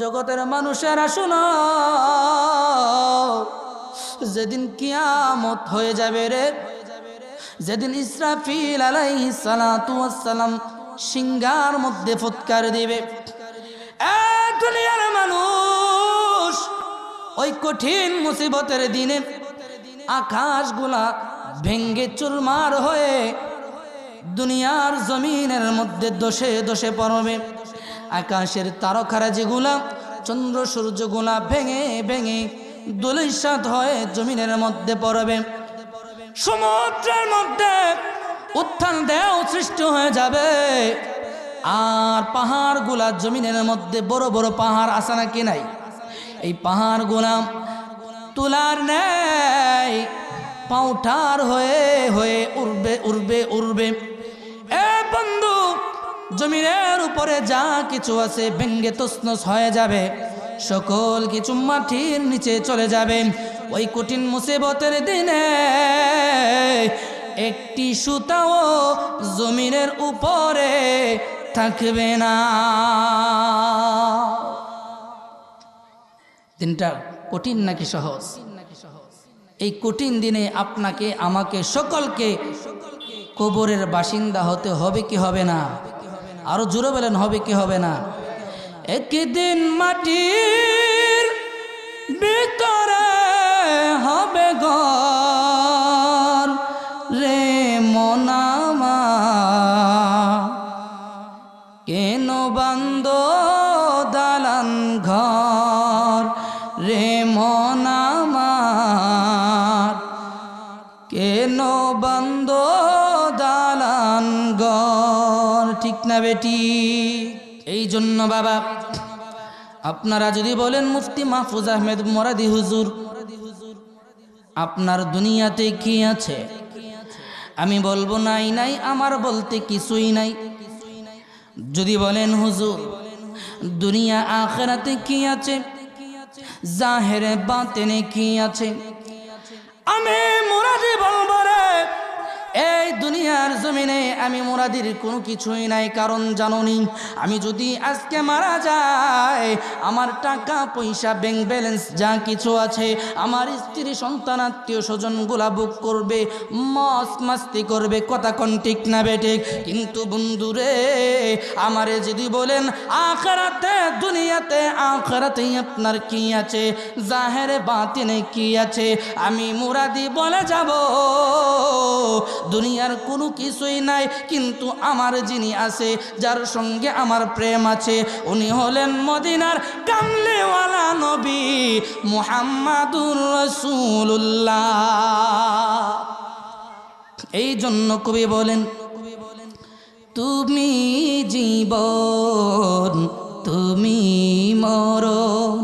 জগতের মানুষেরা শোনো, যেদিন কিয়ামত হয়ে যাবে রে, যেদিন ইসরাফিল আলাইহিস সালাতু ওয়াস সালাম সিংহার মধ্যে ফুৎকার দিবে, দুনিয়ার মানুষ ওই কঠিন মুসিবতের দিনে আকাশগুলা ভেঙ্গে চুরমার হয়ে দুনিয়ার জমিনের মধ্যে দোষে দোষে পড়বে। আকাশের তারকারা যেগুলা চন্দ্র সূর্যগুলা ভেঙে ভেঙে ধূলিসাৎ হয়ে জমিনের মধ্যে পড়বে। সমুদ্রের মধ্যে উত্থান ঢেউ সৃষ্টি হয়ে যাবে। আর পাহাড়গুলা জমিনের মধ্যে বড় বড় পাহাড় আছে নাকি নাই, এই পাহাড়গুলা তুলার নেই পাউঠার হয়ে হয়ে উড়বে উড়বে উড়বে। এ বন্ধু, জমিনের উপরে যা কিছু আছে ভেঙ্গে তছনছ হয়ে যাবে, সকল কিছু মাটির নিচে চলে যাবে। ওই কঠিন মুসিবতের দিনে একটি সুতাও জমিনের উপরে থাকবে না। দিনটা কঠিন নাকি সহজ? এই কঠিন দিনে আপনাকে আমাকে সকলকে কবরের বাসিন্দা হতে হবে কি হবে না? আরো জোরে বলেন, হবে কি হবে না? একদিন মাটির ভিতরে হবে ঘর রে মনামা, কেন বান্দ দালান ঘর রে মনামা, কেন বান্দ দালান ঘর, ঠিক না বেটি? এই জন্য বাবা, আপনারা যদি বলেন মুফতি মাহফুজ আহমেদ মুরাদি হুজুর আপনার দুনিয়াতে কি আছে, আমি বলবো নাই নাই, আমার বলতে কিছুই নাই। যদি বলেন হুজুর দুনিয়া আখিরাতে কি আছে, জাহেরে বাতেনে কি আছে, আমি মুরাদি বলবো রে, এই দুনিয়ার জমিনে আমি মুরাদির কোনো কিছুই নাই। কারণ জানোনি, আমি যদি আজকে মারা যাই, আমার টাকা পয়সা ব্যাংক ব্যালেন্স যা কিছু আছে, আমার স্ত্রী সন্তান আত্মীয় স্বজনগুলা বুক করবে, মস মাস্তি করবে, কথা কোন ঠিক না বেঠিক? কিন্তু বন্ধুরে, আমারে যদি বলেন আখিরাতে দুনিয়াতে আখিরাতে আপনার কি আছে, জাহেরে বাতিনে কি আছে, আমি মুরাদি বলে যাব দুনিয়ার কোনো কিছুই নাই। কিন্তু আমার যিনি আছে, যার সঙ্গে আমার প্রেম আছে, উনি হলেন মদিনার কামলিওয়ালা নবী মুহাম্মাদুর রাসূলুল্লাহ। এই জন্য কবি বলেন, তুমি জীবন তুমি মরণ,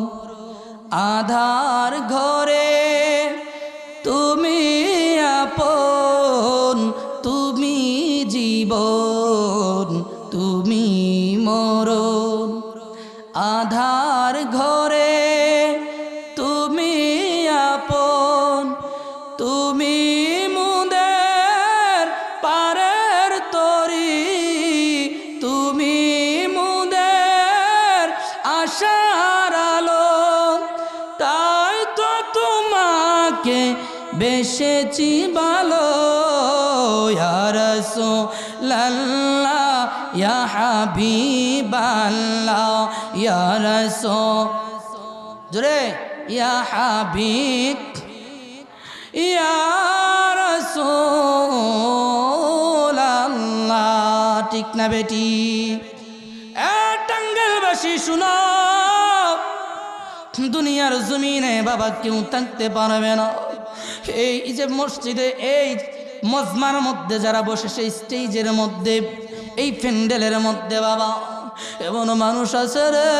আধার ঘরে তুমি আপন, তুমি জীবন তুমি মরণ, আধার ঘরে তুমি আপন, তুমি মুদের পারের তরি, তুমি মুদের আশার আলো, তাই তো তোমাকে বেশেছি ভালো, ইয়া রাসূলুল্লাহ ইয়া হাবিবাল্লাহ, ইয়া রাসূল জোরে, ইয়া হাবিব ইয়া রাসূলুল্লাহ, ঠিক না বেটি? টাঙ্গাইলবাসী শুনো, দুনিয়ার জমিনে বাবা কেউ থাকতে পারবে না। এই যে মসজিদে এই মজমার মধ্যে যারা বসে, সেই স্টেজের মধ্যে, এই প্যান্ডেলের মধ্যে বাবা এমন মানুষ আছে রে,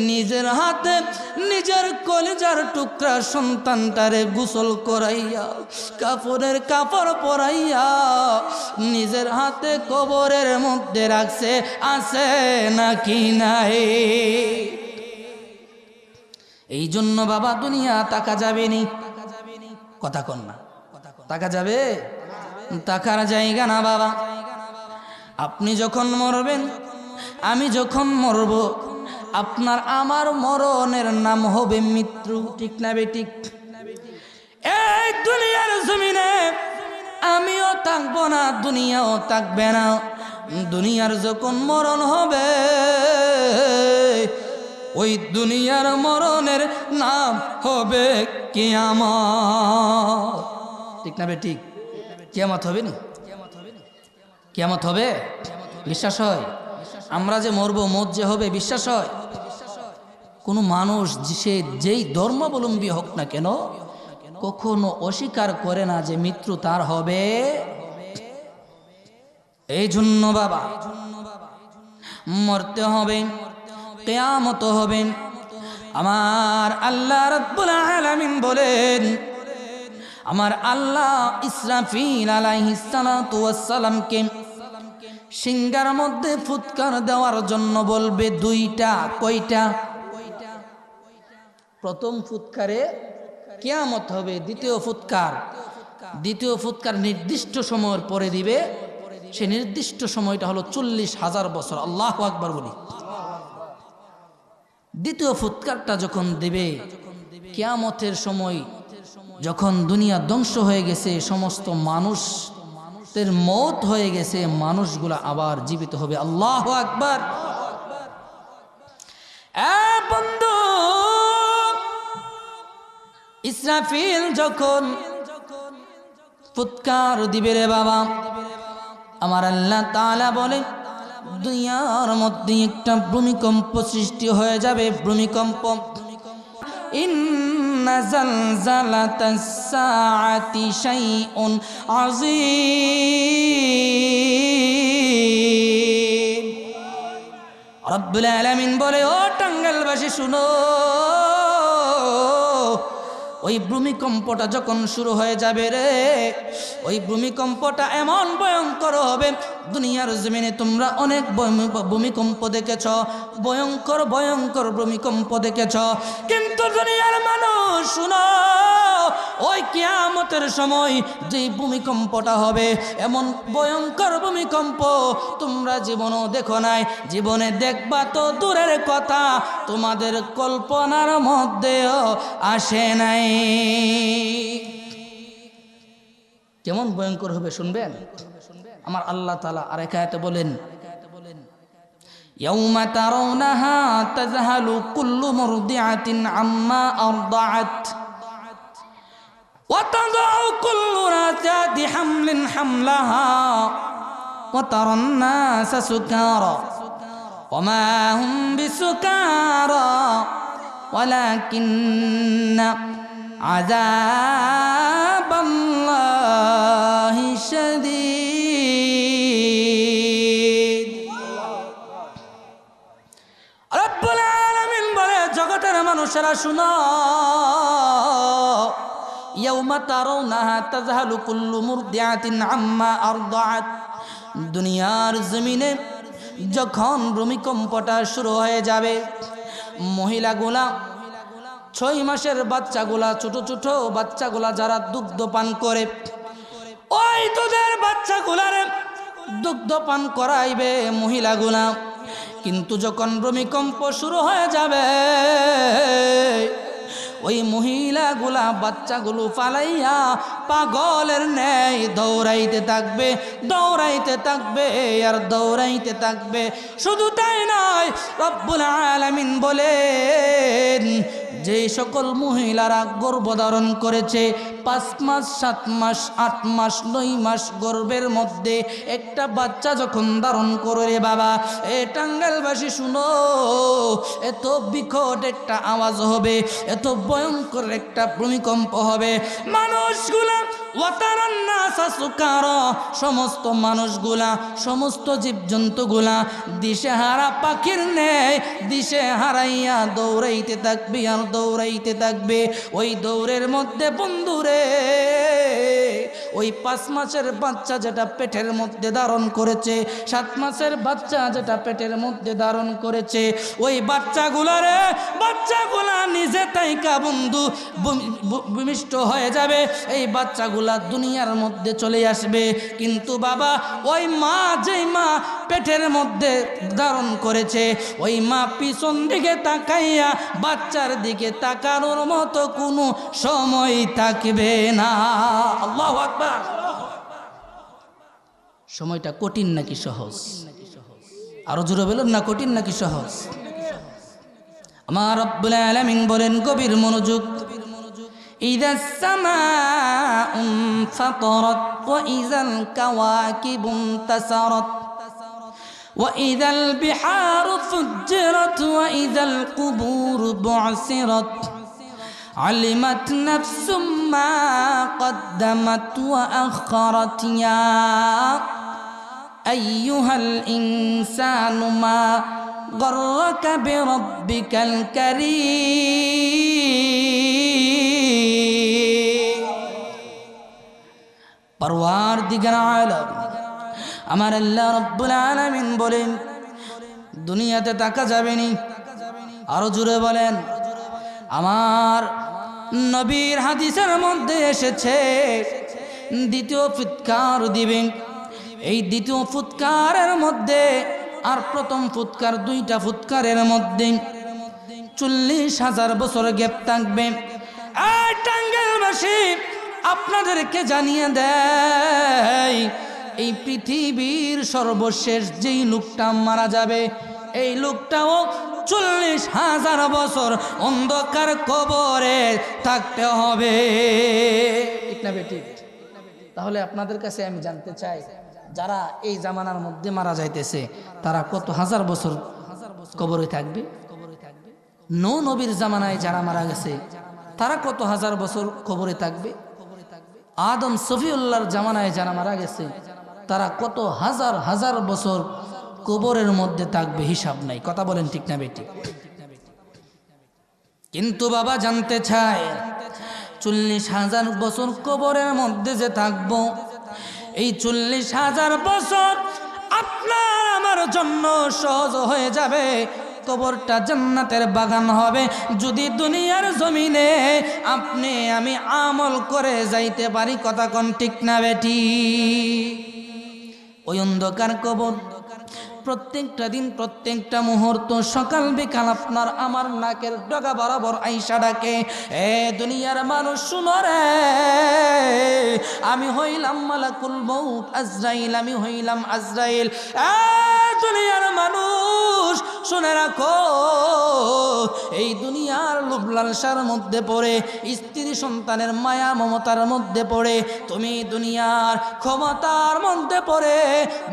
নিজের হাতে নিজের কলিজার টুকরা সন্তানটারে গোসল করাইয়া, কাপড়ের কাপড় পরাইয়া নিজের হাতে কবরের মধ্যে রাখছে, আছে নাকি নাই? এই জন্য বাবা দুনিয়া তাকা যাবে নি, কথা কন না, তাকা যাবে? তাকার জায়গা না বাবা। আপনি যখন মরবেন আমি যখন মরব আপনার আমার মরণের নাম হবে মৃত্যু। ঠিক না বেঠিক? এই দুনিয়ার জমিনে আমিও থাকবো না, দুনিয়াও থাকবে না। দুনিয়ার যখন মরণ হবে ওই দুনিয়ার মরণের নাম হবে কিয়ামত। ঠিক না বেঠিক? কিয়ামত হবে না? কিয়ামত হবে? বিশ্বাস হয়? আমরা যে মরবো, মত যে হবে, বিশ্বাস হয়? কোনো মানুষ সে যেই ধর্মাবলম্বী হোক না কেন কখনো অস্বীকার করে না যে মৃত্যু তার হবে। এই জন্য বাবা মরতে হবে, কিয়ামত হবে। আমার আল্লাহ রাব্বুল আলামিন বলেন, আমার আল্লাহ ইসরাফিল আলাইহিস সালাতু ওয়াস সালামকে সিংহার মধ্যে ফুৎকার দেওয়ার জন্য বলবে দুইটা। কয়টা? প্রথম ফুৎকারে কিয়ামত হবে, দ্বিতীয় ফুৎকার নির্দিষ্ট সময়ের পরে দিবে। সে নির্দিষ্ট সময়টা হলো 40,000 বছর। আল্লাহু আকবার বলি। দ্বিতীয় ফুৎকারটা যখন দেবে, কিয়ামতের সময় যখন দুনিয়া ধ্বংস হয়ে গেছে, সমস্ত মানুষের মওত হয়ে গেছে, মানুষগুলা আবার জীবিত হবে। আল্লাহু আকবার। বন্ধু, ইসরাফিল যখন ফুৎকার দিবে রে বাবা, আমার আল্লাহ তাআলা বলেন দুনিয়ার মধ্যে একটা ভূমিকম্প সৃষ্টি হয়ে যাবে। ভূমিকম্প, ইন্না জালজালাতাস সাআতি শাইউন আযীম। রব্বুল আলামিন বলে, ও টাঙ্গাইলবাসী শুনো, ওই ভূমিকম্পটা যখন শুরু হয়ে যাবে রে, ওই ভূমিকম্পটা এমন ভয়ঙ্কর হবে। দুনিয়ার জমিনে তোমরা অনেক ভূমিকম্প দেখেছ, ভয়ঙ্কর ভয়ঙ্কর ভূমিকম্প দেখেছ, কিন্তু দুনিয়ার মানুষ শুনো, ওই কিয়ামতের সময় যে ভূমিকম্পটা হবে, এমন ভয়ঙ্কর ভূমিকম্প তোমরা জীবনও দেখো নাই। জীবনে দেখবা তো দূরের কথা, তোমাদের কল্পনার মধ্যেও আসে নাই। কেমন ভয়ঙ্কর হবে শুনবেন। আমার আল্লাহ তাআলা আরেক আয়াতে বলেন, ইয়াউমা তারাউনাহা তাযহালু কুল্লু মুরদিআতিন আম্মা আরদাআত ওয়া তাদাউ কুল্লু রাযাতি হামলিন হামলাহা ওয়া তারান নাসা সুকারা ওয়া মা হুম বিসুকারা ওয়ালাকিন্না আযাবাল্লাহি শাদীদ। রব্বুল আলামিন বলে, জগতের মানুষেরা শুনো, ইয়াউমা তারাউনাহা তাযহালু কুল্লু মুরদিআতিন আম্মা আরদাআত। দুনিয়ার জমিনে যখন ভূমিকম্পটা শুরু হয়ে যাবে, মহিলাগুলা 6 মাসের বাচ্চাগুলা, ছোট ছোট বাচ্চাগুলা যারা দুগ্ধ পান করে, ওই দুধের বাচ্চাগুলারে দুগ্ধ পান করাইবে মহিলাগুলা। কিন্তু যখন ভূমিকম্প শুরু হয়ে যাবে, ওই মহিলাগুলা বাচ্চাগুলো ফালাইয়া পাগলের ন্যায় দৌড়াইতে থাকবে, দৌড়াইতে থাকবে আর দৌড়াইতে থাকবে। শুধু তাই নয়, রব্বুল আলামিন বলেন, যে সকল মহিলারা গর্ভধারণ করেছে 5 মাস 7 মাস 8 মাস 9 মাস গর্ভের মধ্যে একটা বাচ্চা যখন ধারণ করে রে বাবা, এ টাঙ্গাইলবাসী শুনো, এত বিকট একটা আওয়াজ হবে, এত ভয়ঙ্কর একটা ভূমিকম্প হবে, মানুষগুলা ওয়াতারান নাসা সুকারা, সমস্ত মানুষগুলা, সমস্ত জীবজন্তুগুলা দিশেহারা পাখির ন্যায় দিশে হারাইয়া দৌড়াইতে থাকবে আর দৌড়াইতে থাকবে। ওই দৌড়ের মধ্যে বন্ধুরে, ওই 5 মাসের বাচ্চা যেটা পেটের মধ্যে ধারণ করেছে, 7 মাসের বাচ্চা যেটা পেটের মধ্যে ধারণ করেছে, ওই বাচ্চাগুলা নিজে তাইকা বন্ধু ভূমিষ্ঠ হয়ে যাবে। এই বাচ্চাগুলা এগুলা দুনিয়ার মধ্যে চলে আসবে। কিন্তু বাবা ওই মা, যেই মা পেটের মধ্যে ধারণ করেছে, ওই মা পিছন দিকে তাকাইয়া বাচ্চার দিকে তাকানোর মতো কোনো সময় থাকবে না। আল্লাহু আকবার। সময়টা কঠিন নাকি সহজ? আরো জোরে বলুন না, কঠিন নাকি সহজ? আমার রব্বুল আলামিন বলেন, গভীর মনোযোগ, ইযাস সামাউ ফাতারাত ওয়া ইযাল কাওয়াকিবু ইনতাসারাত ওয়া ইযাল বিহারু ফুজ্জিরাত ওয়া ইযাল কুবুরু বু'সিরাত আলিমাত নাফসুম মা কদ্দামাত ওয়া আখখারাত ইয়া আইয়ুহাল ইনসানু মা গররাকা বিরাব্বিকাল কারীম। পরওয়ারদিগার আলম আমার আল্লাহ রব্বুল আলামিন বলেন, দুনিয়াতে তাকা যাবে নি। আরো জোরে বলেন। আমার নবীর হাদিসের মধ্যে এসেছে, দ্বিতীয় ফুৎকার দিবেন। এই দ্বিতীয় ফুৎকারের মধ্যে আর প্রথম ফুৎকার, দুইটা ফুৎকারের মধ্যে 40,000 বছর গ্যাপ থাকবে। এই টাঙ্গাইলবাসী আপনাদেরকে জানিয়ে দেয়, এই পৃথিবীর সর্বশেষ যেই লোকটা মারা যাবে, এই লোকটাও 40,000 বছর অন্ধকার কবরে থাকতে হবে। ঠিক না বেঠিক? তাহলে আপনাদের কাছে আমি জানতে চাই, যারা এই জামানার মধ্যে মারা যাইতেছে তারা কত হাজার বছর কবরে থাকবে? নবীর জামানায় যারা মারা গেছে তারা কত হাজার বছর কবরে থাকবে? আদম সফিউল্লাহর জামানায় যারা মারা গেছে তারা কত হাজার হাজার বছর কবরের মধ্যে থাকবে, হিসাব নাই। কথা বলেন ঠিক না বেটি? কিন্তু বাবা জানতে চায়, 40,000 বছর কবরের মধ্যে যে থাকবো, এই 40,000 বছর আপনার আমার জন্য সহজ হয়ে যাবে। কবরটা জান্নাতের বাগান হবে যদি দুনিয়ার জমিনে আপনি আমি আমল করে যাইতে পারি। কথা কোন ঠিক না বেটি? ওই অন্ধকার কবর প্রত্যেকটা দিন, প্রত্যেকটা মুহূর্ত, সকাল বিকাল আপনার আমার নাকের ডগা বরাবর আইসা ডাকে, এ দুনিয়ার মানুষ শুনো রে, আমি হইলাম মালাকুল মউত আজরাইল, আমি হইলাম আজরাইল। এ দুনিয়ার মানুষ শুনে রাখো, এই দুনিয়ার লোভ লালসার মধ্যে পড়ে, স্ত্রী সন্তানের মায়া মমতার মধ্যে পড়ে, তুমি দুনিয়ার ক্ষমতার মধ্যে পড়ে,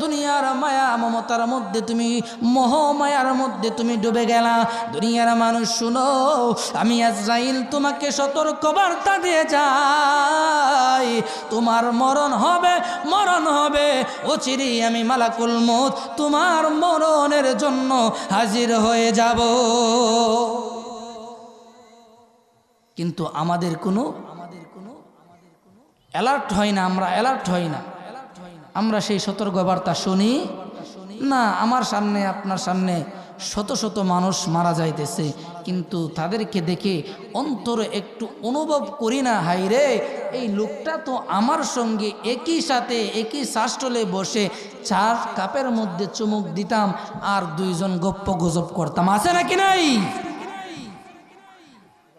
দুনিয়ার মায়া মমতার মধ্যে তুমি মোহমায়ার মধ্যে তুমি ডুবে গেলা। দুনিয়ার মানুষ শুনো, আমি আজরাইল তোমাকে সতর্ক বার্তা দিয়ে যাই, তোমার মরণ হবে, মরণ হবে অচিরে। আমি মালাকুল মউত তোমার মরণের জন্য হাজির হয়ে যাব। কিন্তু আমাদের কোনো অ্যালার্ট হয় না, আমরা অ্যালার্ট হই না, আমরা সেই সতর্ক বার্তা শুনি না। আমার সামনে আপনার সামনে শত শত মানুষ মারা যাইতেছে, কিন্তু তাদেরকে দেখে অন্তরে একটু অনুভব করি না, হাই রে, এই লোকটা তো আমার সঙ্গে একই সাথে একই শাসটলে বসে 4 কাপের মধ্যে চুমুক দিতাম আর 2 জন গপ্প গুজব করতাম। আছে নাকি নাই?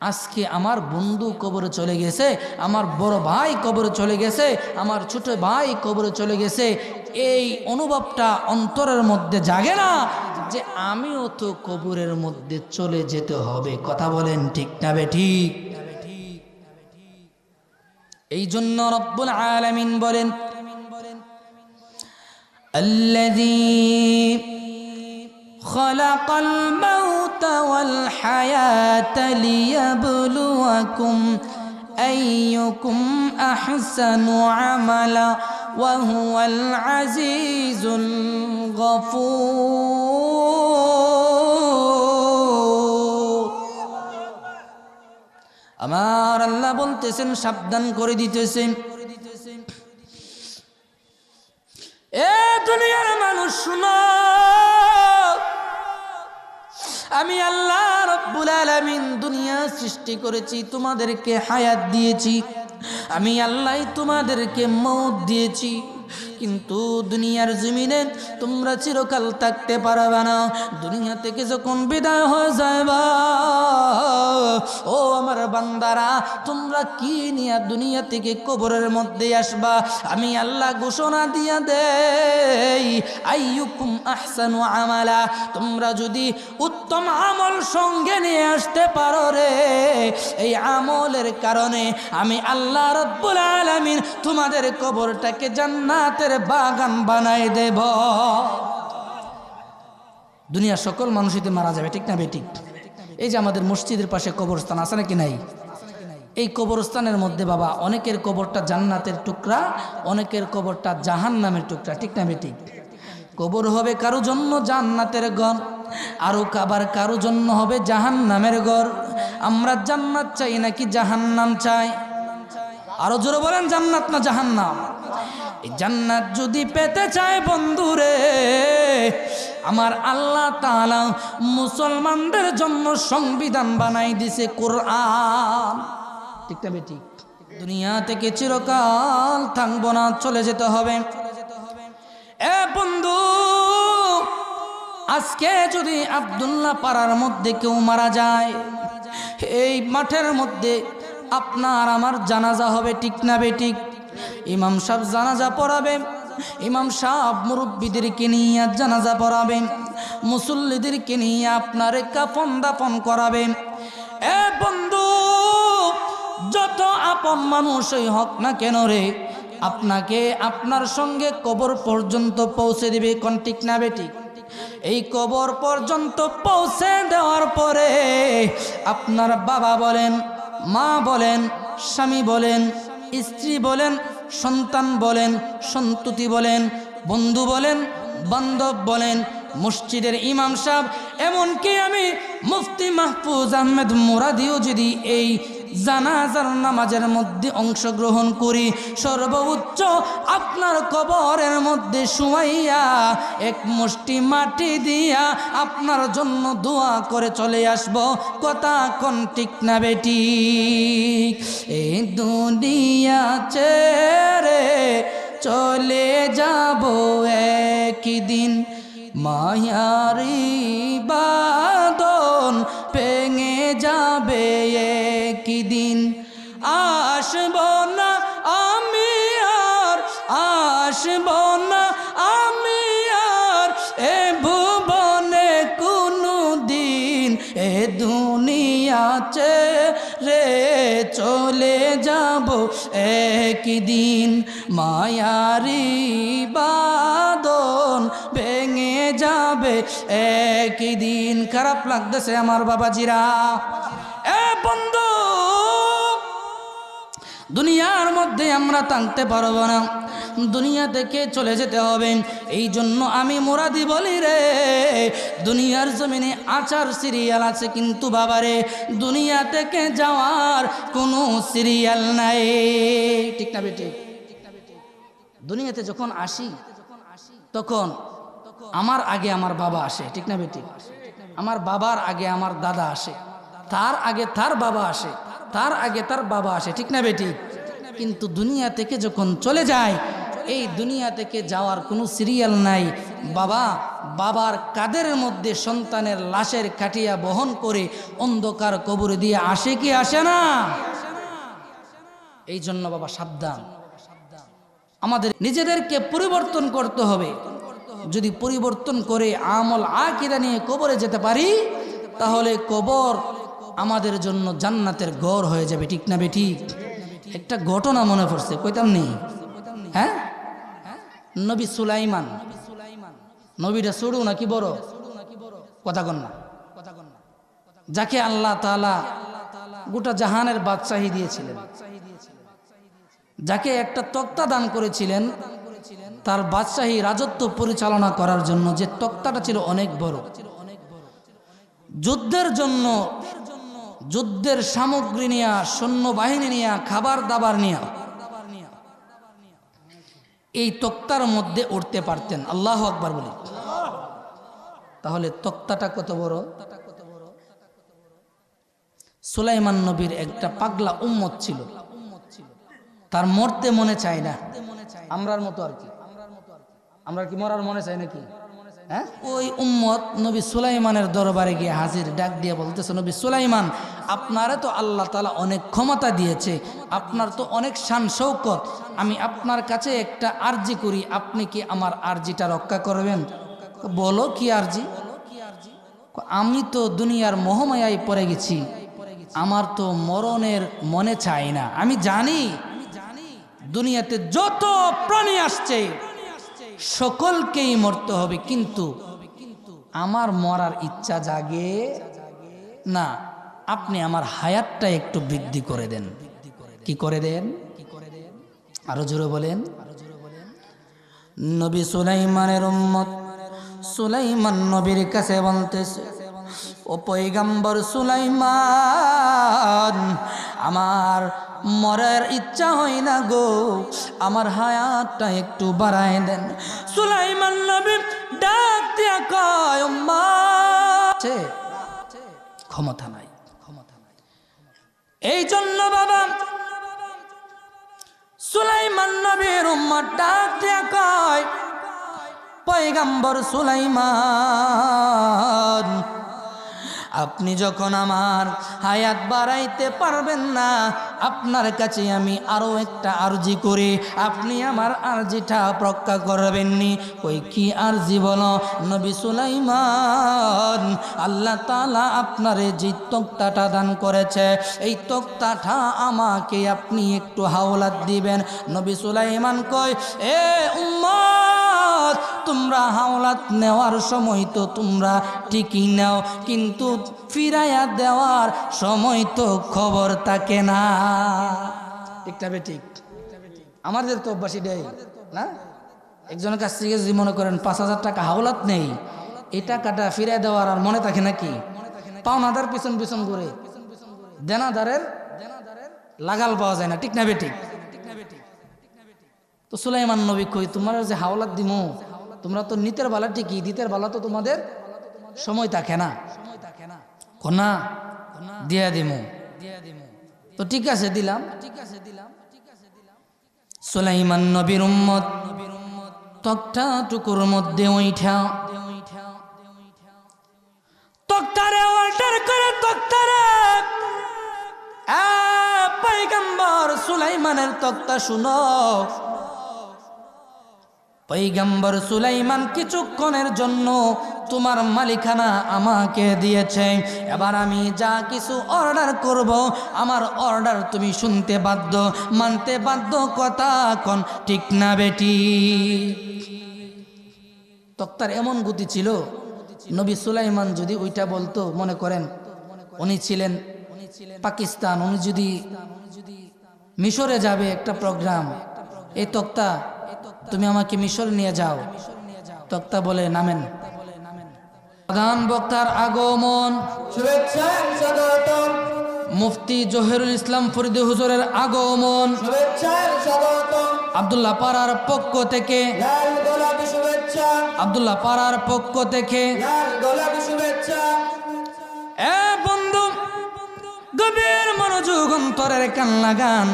আজকে আমার বন্ধু কবরে চলে গেছে, আমার বড় ভাই কবরে চলে গেছে, আমার ছোট ভাই কবরে চলে গেছে, এই অনুভবটা অন্তরের মধ্যে জাগে না যে আমিও তো কবরের মধ্যে চলে যেতে হবে। কথা বলেন ঠিক না বেঠিক? এই জন্য রব্বুল আলামিন বলেন, আল্লাযী খালাকাল মাউতা ওয়াল হায়াতা লিয়াবলুয়াকুম আইয়ুকুম আহসানু আমালা ওয়া হুয়াল আজিজুল গফুর। আমার আল্লাহ বলতেছেন, সাবধান করে দিতেছেন, এ দুনিয়ার মানুষ শুনো, আমি আল্লাহ রব্বুল আলামিন দুনিয়া সৃষ্টি করেছি, তোমাদেরকে হায়াত দিয়েছি, আমি আল্লাহ তোমাদেরকে মওত দিয়েছি, কিন্তু দুনিয়ার জমিনে তোমরা চিরকাল থাকতে পারবে না। দুনিয়া থেকে যখন বিদায় হয়ে যাবে, ও আমার বান্দারা, তোমরা কি নিয়ে দুনিয়া থেকে কবরের মধ্যে আসবা? আমি আল্লাহ ঘোষণা দিয়া দেই, আইয়ুকুম আহসানু আমালা, তোমরা যদি উত্তম আমল সঙ্গে নিয়ে আসতে পারো রে, এই আমলের কারণে আমি আল্লাহ রাব্বুল আলামিন তোমাদের কবরটাকে জান্নাতের বাগান বানাই দেব। দুনিয়ার সকল মানুষই তো মারা যাবে, ঠিক না বেঠিক? এই যে আমাদের মসজিদের পাশে কবরস্থান আছে নাকি নাই? এই কবরস্থানের মধ্যে বাবা অনেকের কবরটা জান্নাতের টুকরা, অনেকের কবরটা জাহান্নামের টুকরা, ঠিক না বেঠিক? কবর হবে কারো জন্য জান্নাতের ঘর, আরো আবার কারো জন্য হবে জাহান্নামের ঘর। আমরা জান্নাত চাই নাকি জাহান্নাম চাই? আরো জোরে বলেন, জান্নাত না জাহান্নাম? এই জান্নাত যদি পেতে চায় বন্ধুরে, আমার আল্লাহ তাআলা মুসলমানদের জন্য সংবিধান বানাই দিছে কোরআন, ঠিক না বেঠিক? দুনিয়া থেকে চিরকাল থাকবো না, চলে যেতে হবে। এ বন্ধু, আজকে যদি আব্দুল্লাহ পাড়ার মধ্যে কেউ মারা যায়, এই মাঠের মধ্যে আপনার আমার জানাজা হবে, ঠিক না বেঠিক? ইমাম সাহেব জানাজা পড়াবেন, ইমাম সাহেব মুরব্বীদেরকে নিয়ে জানাজা পড়াবেন, মুসল্লিদেরকে নিয়ে আপনারে কাফন দাফন করাবেন। এ বন্ধু, যত আপন মানুষই হোক না কেন রে, আপনাকে আপনার সঙ্গে কবর পর্যন্ত পৌঁছে দিবে, কোন ঠিক না বেঠিক? এই কবর পর্যন্ত পৌঁছে দেওয়ার পরে আপনার বাবা বলেন, মা বলেন, স্বামী বলেন, স্ত্রী বলেন, সন্তান বলেন, সন্ততি বলেন, বন্ধু বলেন, বান্ধব বলেন, মসজিদের ইমাম সাহেব, এমনকি আমি মুফতি মাহফুজ আহমেদ মুরাদিও যদি এই জানাজার নামাজের মধ্যে অংশগ্রহণ করি, সর্বোচ্চ আপনার কবরের মধ্যে শুয়াইয়া এক মুষ্টি মাটি দিয়া আপনার জন্য দোয়া করে চলে আসব, কথা কোন ঠিক না বেটি? এই দুনিয়া ছেড়ে চলে যাব একদিন, মায়ারি বাঁধন ভেঙে যাবে একদিন, আসব না আমি আর, আসব না আমি আর এ ভুবনে কোনো দিন, এ দুনিয়া ছেড়ে চলে যাব একদিন, মায়ারি বাঁধন ভেঙে যাবে একদিন। খারাপ লাগতেছে আমার বাবাজিরা। এ বন্ধু, দুনিয়ার মধ্যে আমরা থাকতে পারবো না, দুনিয়া থেকে চলে যেতে হবে। এই জন্য আমি মুরাদি বলি রে, দুনিয়ার জমিনে আচার সিরিয়াল আছে, কিন্তু বাবারে দুনিয়া থেকে যাওয়ার কোনো সিরিয়াল নাই, ঠিক না বেটি? দুনিয়াতে যখন আসি তখন আমার আগে আমার বাবা আসে, ঠিক না বেটি? আমার বাবার আগে আমার দাদা আসে, তার আগে তার বাবা আসে, তার আগে তার বাবা আসে, ঠিক না বেটি? কিন্তু দুনিয়া থেকে যখন চলে যায়, এই দুনিয়া থেকে যাওয়ার কোনো সিরিয়াল নাই। বাবা বাবার কাঁধের মধ্যে সন্তানের লাশের কাটিয়া বহন করে অন্ধকার কবরে দিয়ে আসে কি আসে না? এই জন্য বাবা সাবধান, আমাদের নিজেদেরকে পরিবর্তন করতে হবে। যদি পরিবর্তন করে আমল আকিরা নিয়ে কবরে যেতে পারি, তাহলে কবর আমাদের জন্য জান্নাতের ঘর হয়ে যাবে, ঠিক না বেটি? একটা ঘটনা মনে পড়ছে, কইতাম নি? হ্যাঁ, নবী সুলাইমান, নবীটা ছোট নাকি বড়? কথা কন না। যাকে আল্লাহ তাআলা গোটা জাহানের বাদশাহী দিয়েছিলেন, যাকে একটা তক্তা দান করেছিলেন তার বাদশাহী রাজত্ব পরিচালনা করার জন্য, যে তক্তাটা ছিল অনেক বড়, যুদ্ধের জন্য যুদ্ধের সামগ্রী নিয়া, সৈন্যবাহিনী নিয়া, খাবার দাবার নিয়া এই তক্তার মধ্যে উঠতে পারতেন। আল্লাহু আকবার বলি। তাহলে তক্তাটা কত বড়? সুলাইমান নবীর একটা পাগলা উম্মত ছিল, তার মরতে মনে চায় না, আমরার মতো আর কি। আমরা কি মরার মনে চাই নাকি? হ্যাঁ, ওই উম্মত নবী সুলাইমানের দরবারে গিয়ে হাজির, ডাক দিয়ে বলতেছে, নবী সুলাইমান, আপনারে তো আল্লাহ তাআলা অনেক ক্ষমতা দিয়েছে, আপনার তো অনেক শান শৌকত, আমি আপনার কাছে একটা আরজি করি, আপনি কি আমার আরজিটা রক্ষা করবেন? বলো কি আরজি? আমি তো দুনিয়ার মোহমায়ায় পড়ে গেছি, আমার তো মরণের মনে চাই না। আমি জানি দুনিয়াতে যত প্রাণী আসছে সকলকেই মরতে হবে, কিন্তু আমার মরার ইচ্ছা জাগে না। আপনি আমার হায়াতটা একটু বৃদ্ধি করে দেন। কি করে দেন? আরো জোরে বলেন। নবী সুলাইমানের উম্মত সুলাইমান নবীর কাছে বলতেছে, ও পয়গম্বর সুলাইমান, আমার মরার ইচ্ছা হয় না গো, আমার হায়াতটা একটু বাড়ায় দেন। সুলাইমান নবী ডাক দিয়া কয়, ক্ষমতা নাই। এই জন্য বাবা সুলাইমান নবীর উম্মত ডাক দিয়া কয়, পয়গম্বর সুলাইমান, আপনি যখন আমার হায়াত বাড়াইতে পারবেন না, আপনার কাছে আমি আরো একটা আরজি করি, আপনি আমার আরজিটা রক্ষা করবেননি। কই কি আরজি বলো? নবী সুলাইমান, আল্লাহ তাআলা আপনারে যে তক্তাটা দান করেছে, এই তক্তাটা আমাকে আপনি একটু হাওলাত দিবেন। নবী সুলাইমান কয়, এ উম্মত, তোমরা হাওলাত নেওয়ার সময় তো তোমরা ঠিকই নাও, কিন্তু ফিরাইয়া দেওয়ার সময় তো খবর থাকে না। ঠিকটা বেঠিক? আমাদের তো অভ্যাসী দেয় না। একজনের কাছ থেকে যদি মনে করেন 5,000 টাকা হাওলাত নেই, এই টাকাটা ফিরাই দেওয়ার আর মনে থাকে নাকি? পাওনাদার পিছন পিছন ঘুরে, দেনাদারের লাগাল পাওয়া যায় না। ঠিক না বেঠিক? তো সুলাইমান নবী কই, তোমার যে হাওলাত দিমু, তোমরা তো নিতের বেলা ঠিকই, দিতের বেলা তো তোমাদের সময় থাকে না। কোনা দিয়া দিমু, তো ঠিক আছে দিলাম। সুলাইমান নবীর উম্মত তক্তা টুকুর মধ্যে ওইঠা তক্তারে অল্টার করে, তক্তারে পয়গম্বর সুলাইমানের তক্তা শুনো। পয়গম্বর সুলাইমান কিছুক্ষণের জন্য তোমার মালিকানা আমাকে দিয়েছে, এবার আমি যা কিছু অর্ডার করব, আমার অর্ডার তুমি শুনতে বাধ্য, মানতে বাধ্য। কথা কোন ঠিক না বেটি? তক্তার এমন গতি ছিল, নবী সুলাইমান যদি ওইটা বলতো, মনে করেন উনি ছিলেন পাকিস্তান, উনি যদি মিশরে যাবে একটা প্রোগ্রাম, এই তক্তা তুমি আমাকে মিশর নিয়ে যাও, তক্তা বলে নামেন। প্রধান বক্তার আগমন, শুভেচ্ছা স্বাগতম। মুফতি জহিরুল ইসলাম ফরিদী হুজুরের আগমন, শুভেচ্ছা স্বাগতম। আব্দুল্লাহ পাড়ার পক্ষ থেকে, লাল গোলাপি শুভেচ্ছা, আব্দুল্লাহ পাড়ার পক্ষ থেকে লাল গোলাপি শুভেচ্ছা। এ বন্ধু, গভীর মনোযোগ অন্তরের কান লাগান।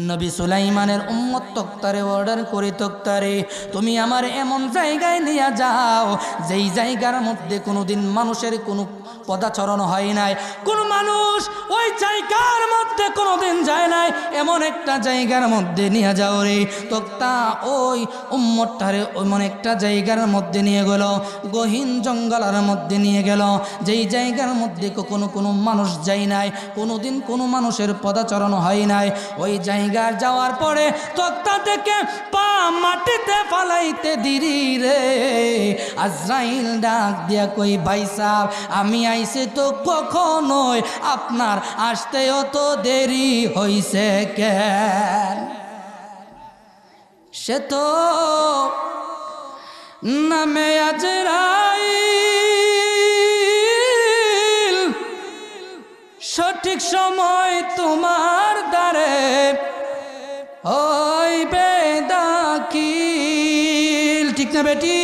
নবী সুলাইমানের উম্মত তক্তারে অর্ডার করে, তক্তারে তুমি আমার এমন জায়গায় নিয়ে যাও যেই জায়গার মধ্যে কোনোদিন মানুষের কোনো পদাচরণ হয় নাই, কোন মানুষ ওই জায়গার মধ্যে কোনোদিন যায় নাই, এমন একটা জায়গার মধ্যে নিয়ে যাও রে। তক্তা ওই উম্মতটারে এমন একটা জায়গার মধ্যে নিয়ে গেল, গহীন জঙ্গলের মধ্যে নিয়ে গেল, যেই জায়গার মধ্যে কোনো মানুষ যায় নাই, কোনোদিন কোনো মানুষের পদাচরণ হয় নাই। ওই জায়গা যাওয়ার পরে তক্তা থেকে পা মাটিতে ফালাইতে দিরি রে, আজরাইল ডাক দিয়া কই, ভাই সাহেব আমি আইছে তো কখনোই, আপনার আসতেও তো দেরি হইছে কেন? সে তো নামে আজরাইল, সঠিক সময় তোমার দ্বারে হইবে দাখিল। ঠিক না বেটি?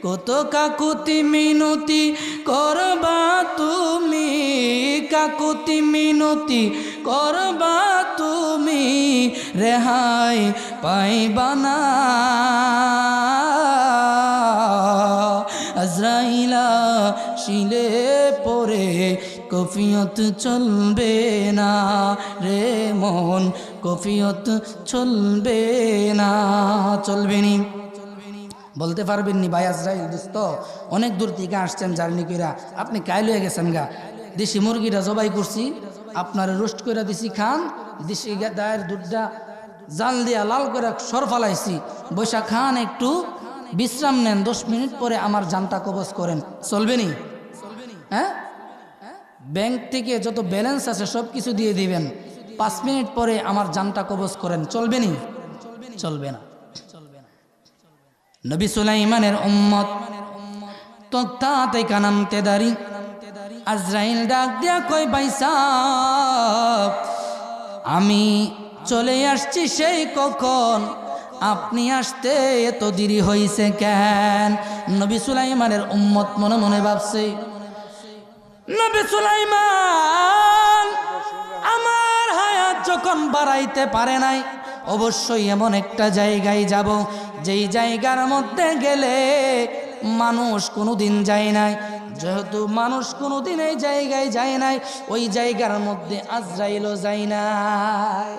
কত কাকুতি মিনতি করবা তুমি, কাকুতি মিনতি করবা তুমি রেহাই পাইবা না আজরাইলা শিলে পরে কফিয়ত চলবে না রে মন কফিয়ত চলবে না চলবে নি বলতে পারবেন নি ভাই আজরাইল দোস্ত অনেক দূর থেকে আসছেন জার্নি কইরা আপনি কাইল হয়ে গেছেন গা দেশি মুরগিটা জবাই করছি আপনার রোস্ট করে দিছি খান দেশি গায়ের দুধটা জাল দিয়া লাল করে সর ফালাইছি বৈশা খান একটু বিশ্রাম নেন 10 মিনিট পরে আমার জানটা কবজ করেন চলবে নি হ্যাঁ ব্যাংক থেকে যত ব্যালেন্স আছে সব কিছু দিয়ে দিবেন 5 মিনিট পরে আমার জানটা কবজ করেন চলবে নি চলবে না নবী সুলাইমানের উম্মত তক্তাতে কানামতে দাঁড়ি আজরাইল ডাক দিয়া কই বাইসা আমি চলে আসছি সেই কখন আপনি আসতে এত দেরি হইছে কেন নবী সুলাইমানের উম্মত মনে মনে ভাবছে নবী সুলাইমান আমার হায়াত যখন বাড়াইতে পারে নাই অবশ্যই এমন একটা জায়গায় যাব যেই জায়গার মধ্যে গেলে মানুষ কোনোদিন যায় নাই যেহেতু মানুষ কোনোদিন এই জায়গায় যায় নাই ওই জায়গার মধ্যে আজরাইলও যায় নাই